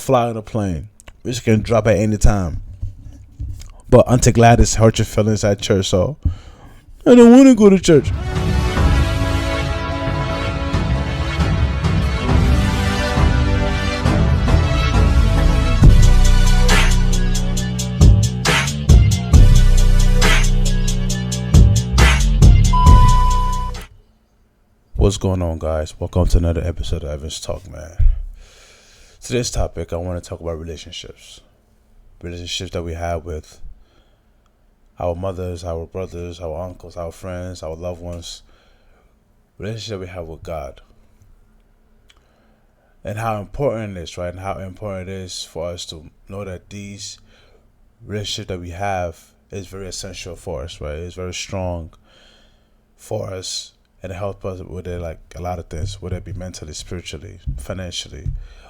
fly on a plane. Which can drop at any time. But Auntie Gladys hurt your feelings at church, so I don't want to go to church. What's going on, guys? Welcome to another episode of Evans Talk, man. Today's topic, I want to talk about relationships. Relationships that we have with our mothers, our brothers, our uncles, our friends, our loved ones. Relationships that we have with God. And how important it is, right? And how important it is for us to know that these relationships that we have is very essential for us, right? It's very strong for us. And it helps us with it, like a lot of things, whether it be mentally, spiritually, financially,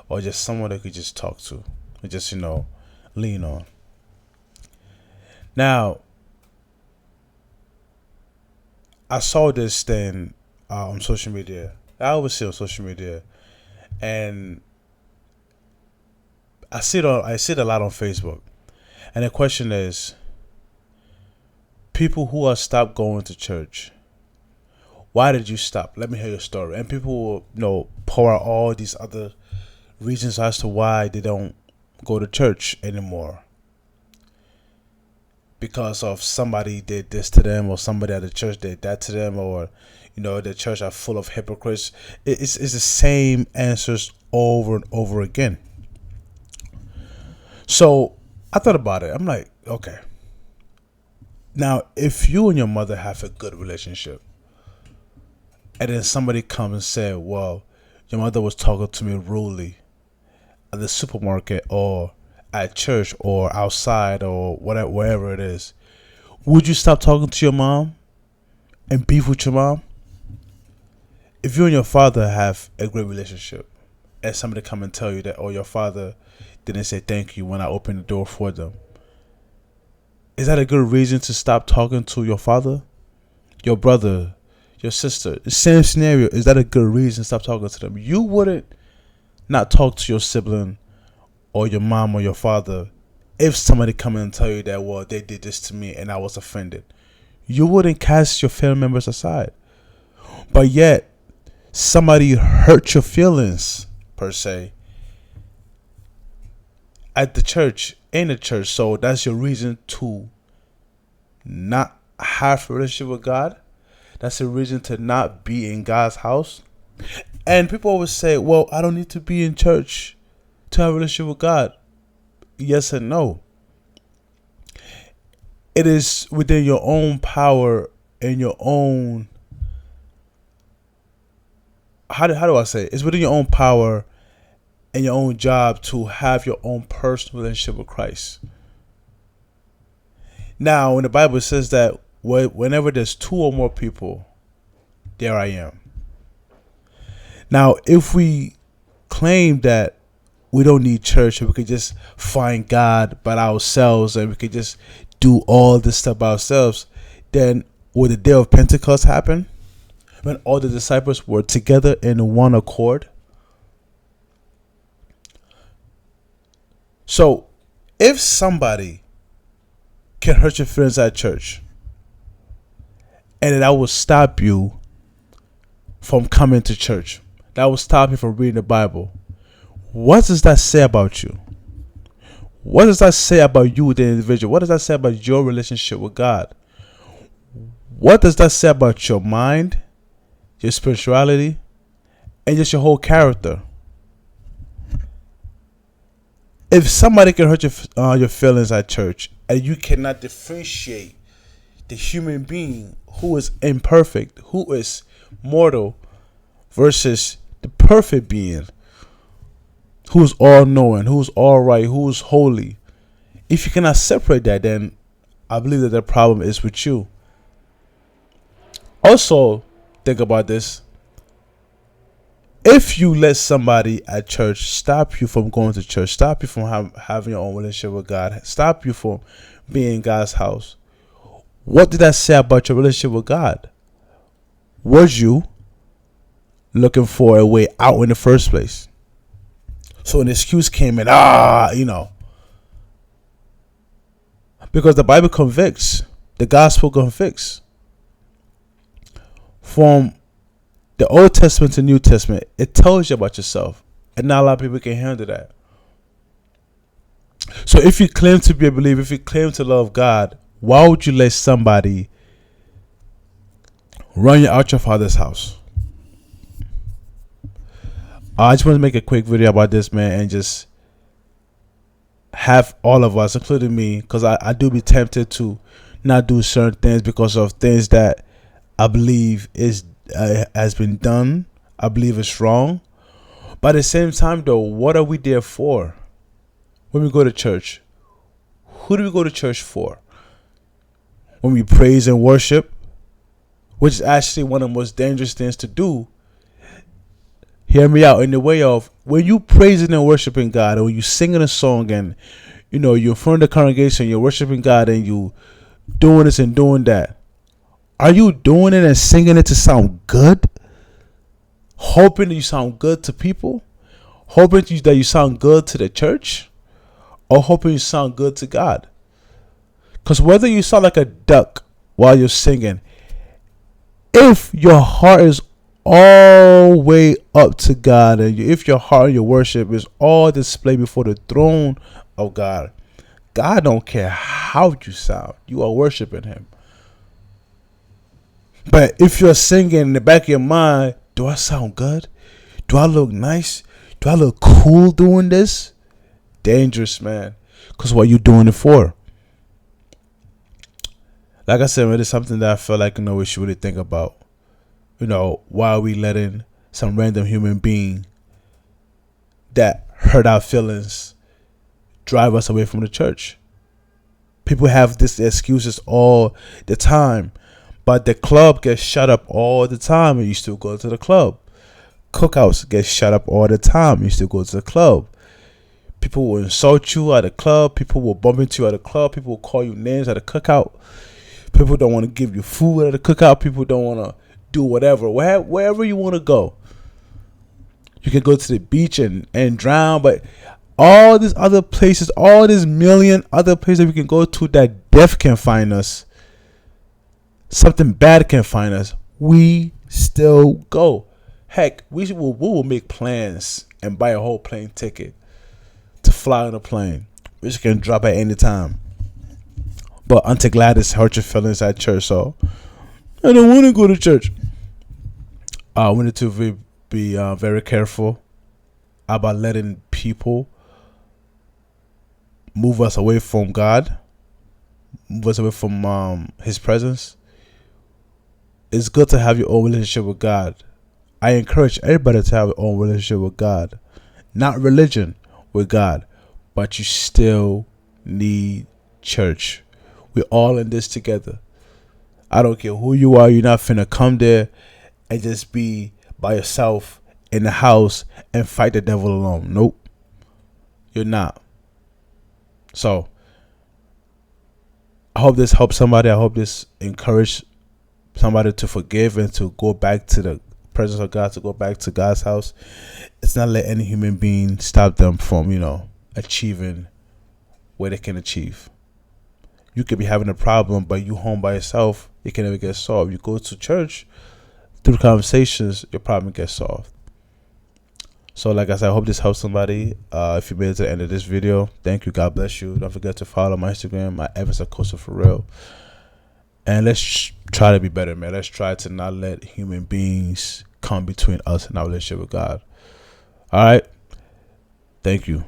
or just someone that could just talk to and just, lean on. Now, I saw this thing on social media. I always see on social media, and I see it a lot on Facebook. And the question is, people who have stopped going to church, why did you stop? Let me hear your story. And people will, pour out all these other reasons as to why they don't go to church anymore. Because of somebody did this to them, or somebody at the church did that to them, or, the church are full of hypocrites. It's the same answers over and over again. So I thought about it. I'm like, okay. Now, if you and your mother have a good relationship, and then somebody comes and says, well, your mother was talking to me rudely at the supermarket or at church or outside or whatever, wherever it is. Would you stop talking to your mom and beef with your mom? If you and your father have a great relationship and somebody come and tell you that, oh, your father didn't say thank you when I opened the door for them, is that a good reason to stop talking to your father, your brother, your sister? The same scenario. Is that a good reason to stop talking to them? You wouldn't not talk to your sibling or your mom or your father if somebody come in and tell you that, well, they did this to me and I was offended. You wouldn't cast your family members aside. But yet, somebody hurt your feelings, per se, at the church, in the church. So that's your reason to not have a relationship with God. That's a reason to not be in God's house. And people always say, well, I don't need to be in church to have a relationship with God. Yes and no. It is within your own power and your own... How do I say it? It's within your own power and your own job to have your own personal relationship with Christ. Now, when the Bible says that whenever there's two or more people, there I am. Now, if we claim that we don't need church and we could just find God by ourselves and we could just do all this stuff by ourselves, then would the day of Pentecost happen? When all the disciples were together in one accord? So, if somebody can hurt your feelings at church, and that will stop you from coming to church, that will stop you from reading the Bible, what does that say about you? What does that say about you, the individual? What does that say about your relationship with God? What does that say about your mind, your spirituality, and just your whole character? If somebody can hurt your feelings at church, and you cannot differentiate the human being who is imperfect, who is mortal, versus the perfect being who's all-knowing, who's all-right, who's holy. If you cannot separate that, then I believe that the problem is with you. Also, think about this. If you let somebody at church stop you from going to church, stop you from having your own relationship with God, stop you from being in God's house, what did that say about your relationship with God? Was you looking for a way out in the first place? So an excuse came in, because the Bible convicts, the gospel convicts. From the Old Testament to New Testament, it tells you about yourself, and not a lot of people can handle that. So if you claim to be a believer, if you claim to love God, why would you let somebody run you out your father's house? I just want to make a quick video about this, man, and just have all of us, including me, because I do be tempted to not do certain things because of things that I believe has been done. I believe it's wrong. But at the same time, though, what are we there for? When we go to church, who do we go to church for? When we praise and worship, which is actually one of the most dangerous things to do. Hear me out, in the way of when you praising and worshiping God, or you singing a song, and you're in front of the congregation, you're worshiping God, and you doing this and doing that. Are you doing it and singing it to sound good? Hoping that you sound good to people? Hoping that you sound good to the church? Or hoping you sound good to God? Because whether you sound like a duck while you're singing, if your heart is all way up to God, and if your heart and your worship is all displayed before the throne of God, God don't care how you sound. You are worshiping Him. But if you're singing in the back of your mind, do I sound good? Do I look nice? Do I look cool doing this? Dangerous, man. Because what you doing it for? Like I said, man, it's something that I feel like we should really think about. Why are we letting some random human being that hurt our feelings drive us away from the church? People have this excuses all the time. But the club gets shut up all the time and you still go to the club. Cookouts get shut up all the time and you still go to the club. People will insult you at the club. People will bump into you at the club. People will call you names at the cookout. People don't want to give you food at the cookout. People don't want to do whatever. Wherever you want to go. You can go to the beach and drown. But all these other places, all these million other places we can go to that death can find us, something bad can find us, we still go. Heck, we will make plans and buy a whole plane ticket to fly on a plane, which can drop at any time. But Auntie Gladys hurt your feelings at church, so I don't want to go to church. We need to be very careful about letting people move us away from God, move us away from His presence. It's good to have your own relationship with God. I encourage everybody to have their own relationship with God. Not religion, with God. But you still need church. We're all in this together. I don't care who you are. You're not finna come there and just be by yourself in the house and fight the devil alone. Nope. You're not. So, I hope this helps somebody. I hope this encouraged somebody to forgive and to go back to the presence of God, to go back to God's house. It's not let any human being stop them from, achieving what they can achieve. You could be having a problem, but you home by yourself, it can never get solved. You go to church, through conversations, your problem gets solved. So like I said, I hope this helps somebody. If you made it to the end of this video, thank you. God bless you. Don't forget to follow my Instagram, my Evans Acosta for real. And let's try to be better, man. Let's try to not let human beings come between us and our relationship with God. All right. Thank you.